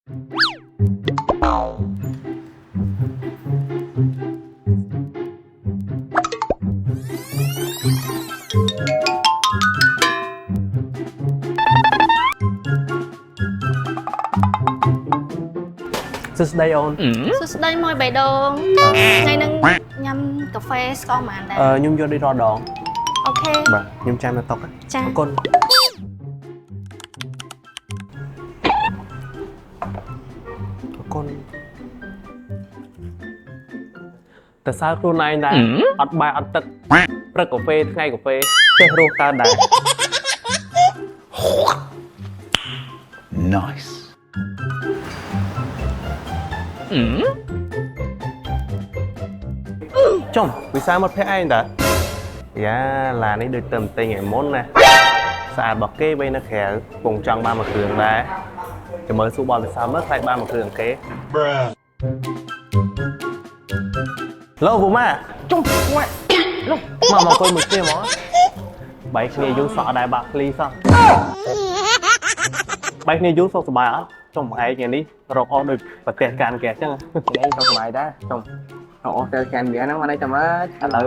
Sứt đây ôn. Sứt đây môi bày đồ. Ngày nâng nhâm cà phê con mà đây. Nhung vô đi rò đòn. Ok. Bà, nhung chăm là tóc á. Cha. Con. Con. Tại saoខ្លួនឯងដែរអត់បាយអត់ទឹកព្រឹកកាហ្វេថ្ងៃកាហ្វេចេះរស់កើតដែរ Nice. ចុំវិសាមកភ័ក្រឯងតាយ៉ាឡាននេះដូចទៅទិញឯមុនណាស្អាតរបស់គេវិញនៅក្រៅពងចង់បានមួយគ្រឿងដែរចាំមើលស៊ូបបវិសាមើលខ្លាចបានមួយគ្រឿងគេលោកពូម៉ាចុំម៉ាក់លោកមកអង្គុយមួយគ្នាហ្មងបែកគ្នាយូរសក់ដែរបាក់ឃ្លីសោះបែកគ្នាយូរសុខសប្បាយអត់ចុំឯងថ្ងៃនេះរកអស់ដូចប្រទេសកានគេអញ្ចឹងថ្ងៃនេះសុខសប្បាយដែរចុំអស់ទៅកានវាហ្នឹងមកនេះតែមើលឥឡូវ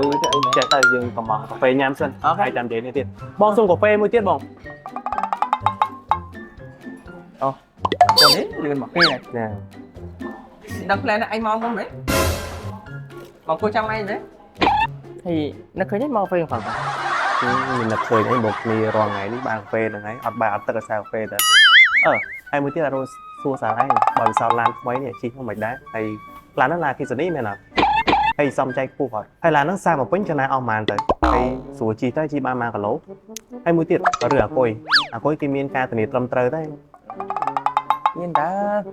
ចេះទៅយើងកំងកាហ្វេញ៉ាំសិនអូខេចាំនិយាយនេះទៀតបងសុំកាហ្វេមួយទៀតបងអូចូលនេះលឿនមកគេណាដល់ផ្លែនេះឯងមកមិនមែនបងគួរចាំឯងទេហើយនឹកឃើញមកកាហ្វេផងមាននឹកឃើញអីមកគ្នារាល់ថ្ងៃនេះបានកាហ្វេហ្នឹងហើយអត់បាយអត់ទឹកឲ្យសាកាហ្វេទៅហើយមួយទៀតអារសសួរសារឯងបើវិសោឡានថ្មីនេះជិះហ្នឹងមិនដែរហើយឡានហ្នឹងឡាគីសានីមែនអត់ហើយសំចៃខ្ពស់ហើយឡានហ្នឹងសារមកពេញចំណាយអស់ប៉ុន្មានទៅហើយស្រួលជិះទៅជិះបាន1គីឡូហើយមួយទៀតឬអាគុយគេមានការធានាត្រឹមត្រូវទេមានតា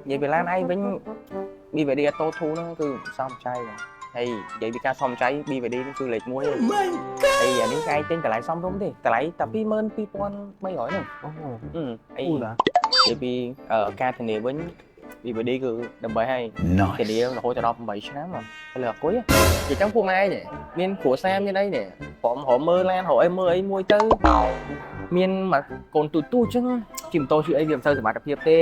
និយាយពីឡានឯងវិញ BVD អត់តូធូហ្នឹងគឺសំចៃហើយនិយាយពីការសំចៃ BVD នេះគឺលេខ1ហើយអានេះឯងទិញតម្លៃសមរម្យទេតម្លៃតែ 22,300 ហ្នឹងអូអីនិយាយពីការធានាវិញ BVD គឺដើម្បីឲ្យធានារហូតដល់18ឆ្នាំហើយលើអគុយនិយាយចឹងពួកម៉ែនេះមានគ្រួសារមានអីនេះព្រមរកមើលឡានរកអីមើលអីមួយទៅមានមកកូនទូទូចឹងជិះម៉ូតូជិះអីវាមិនសូវសមត្ថភាពទេ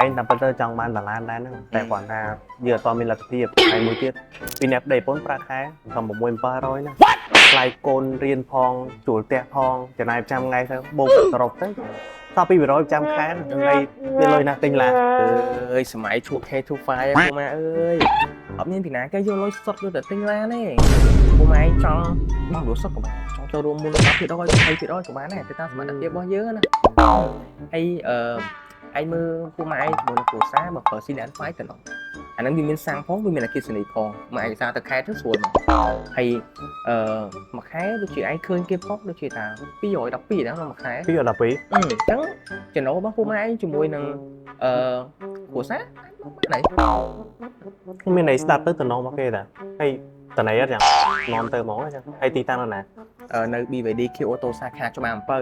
ឯងតាមពិតទៅចង់បានឡានដែរហ្នឹងតែគាត់ថាយើងអត់មានលទ្ធភាពហើយមួយទៀតពីអ្នកប្តីប្រពន្ធប្រាក់ខែតាម 6,700 ណាថ្លៃកូនរៀនផងជួលផ្ទះផងចំណាយប្រចាំថ្ងៃទៅបូកសរុបទៅត200ប្រចាំខែថ្ងៃមានលុយណាស់ទិញឡានអើយសម័យឈួក K25 ពួកម៉ែអើយអត់មានពីណាគេយកលុយសុទ្ធយកទៅទិញឡានទេពួកម៉ែចង់បងរស់សុខក៏បានចង់ចូលរួមមូលនិធិ20%ក៏បានដែរទៅតាមសមត្ថភាពរបស់យើងណាហើយឯងមើលពួកម៉ែឯងជាមួយនឹងគ្រួសារមកប្រើស៊ីឡាន5ទៅនោះអាហ្នឹងវាមានសាំងផងវាមានអគ្គិសនីផងម៉ែឯងសារទៅខែទៅស្រួលមកហើយមួយខែដូចជាឯងឃើញគេផុសដូចជាថា212ដែរមួយខែ212អញ្ចឹងចំណូលរបស់ពួកម៉ែឯងជាមួយនឹងគ្រួសារណៃមានន័យស្ដាប់ទៅតំណងមកគេតាហើយតណៃអត់យ៉ាងនាំទៅហ្មងអញ្ចឹងហើយទីតាំងនៅណានៅ BVD Q Auto សាខាច្បារអំពៅ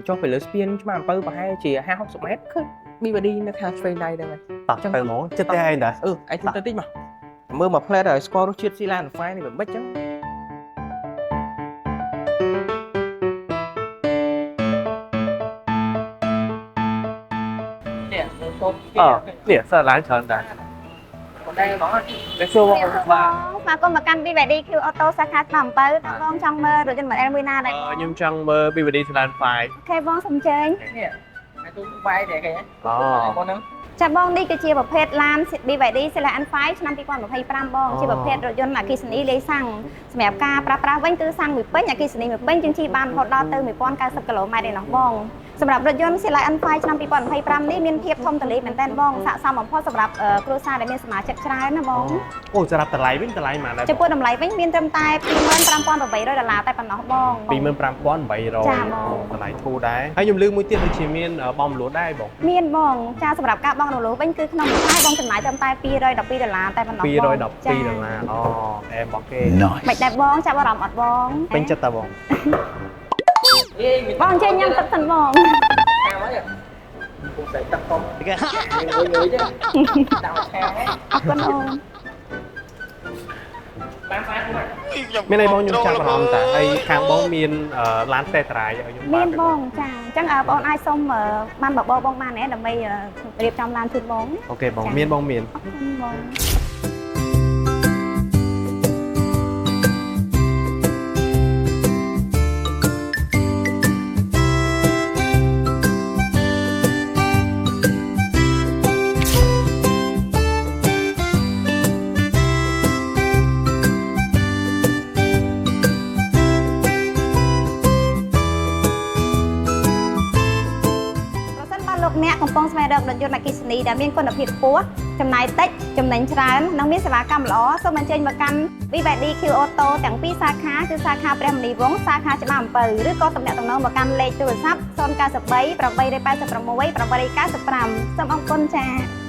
ចុះទៅលើស្ពានច្បារអំពៅប្រហែលជា 50-60 ម៉ែត្រឃើញ BVD នៅខាងឆ្វេងដៃហ្នឹងហើយតោះទៅហ្មងចិត្តតែឯងតាឯងទៅតិចមកមើលមកផ្លែឲ្យស្គាល់រសជាតិស៊ីឡានហ្វាយនេះមិនបិចចឹងនេះសារឡានច្រើនដែរđâyបងតែសួរបងបាទកុំមកកាន់ BVD Q Auto សាខាស្ដាំអំពៅតើបងចង់មើលរថយន្ត model មួយណាដែរខ្ញុំចង់មើល BVD ស្លាន5អូខេបងសំជើញនេះតែទូបាយតែគេអូបងហ្នឹងចាបងនេះគឺជាប្រភេទឡាន BVD Silan 5ឆ្នាំ2025បងជាប្រភេទរថយន្តអគ្គិសនីលាយសាំងសម្រាប់ការប្រើប្រាស់វិញគឺសាំងមួយពេញអគ្គិសនីមួយពេញជាងជិះបានរហូតដល់ទៅ 1090 គីឡូម៉ែត្រឯណោះបងសម្រាប់រថយន្ត Silan 5ឆ្នាំ2025នេះមានភាពធំទូលាយមែនទែនបងស័ក្តិសមបំផុតសម្រាប់គ្រួសារដែលមានសមាជិកច្រើនណាបងអូសម្រាប់តម្លៃវិញតម្លៃប៉ុន្មានដែរចំពោះតម្លៃវិញមានត្រឹមតែ $25,800 តែប៉ុណ្ណោះបង $25,800 ចាបងតម្លៃធូរដែរហើយខ្ញុំលើកមួយទៀតដូចជាមានបងមលួដែរបងមានបងចាសម្រាប់ការបងមលួវិញគឺក្នុងមួយខែបងចំណាយត្រឹមតែ$212តែប៉ុណ្ណោះបង$212អូអែបបងគេមិនដែរបងចាប់អារម្មណ៍អត់បងពេញចិត្តតើបងបងចេញញ៉ាំទឹកសិនបងតាមហើយពុកស្អីទឹកកុំគេងុយទេដល់ខាងហ្នឹងអរគុណអូនបានស្អាតមកមានអីបងខ្ញុំចាប់អារម្មណ៍តាហើយខាងបងមានឡានតេត្រាយឲ្យខ្ញុំមានបងចា ចឹងបងអាចសុំបានបបបងបានដែរដើម្បីរៀបចំឡានជូនបង អូខេបងមានបងមាន អរគុណបង លោកអ្នកកំពុងស្វែងរករថយន្តអគ្គិសនីដែលមានគុណភាពខ្ពស់ចំណាយតិចចំណេញច្រើននិងមានសេវាកម្មល្អសូមអញ្ជើញមកកាន់ BYD Q Auto ទាំងពីរសាខាគឺសាខាព្រះមនីវង្សសាខាច្បារអំពៅឬក៏ទំនាក់ទំនងមកកាន់លេខទូរស័ព្ទ 093 886 895 សូមអរគុណចា៎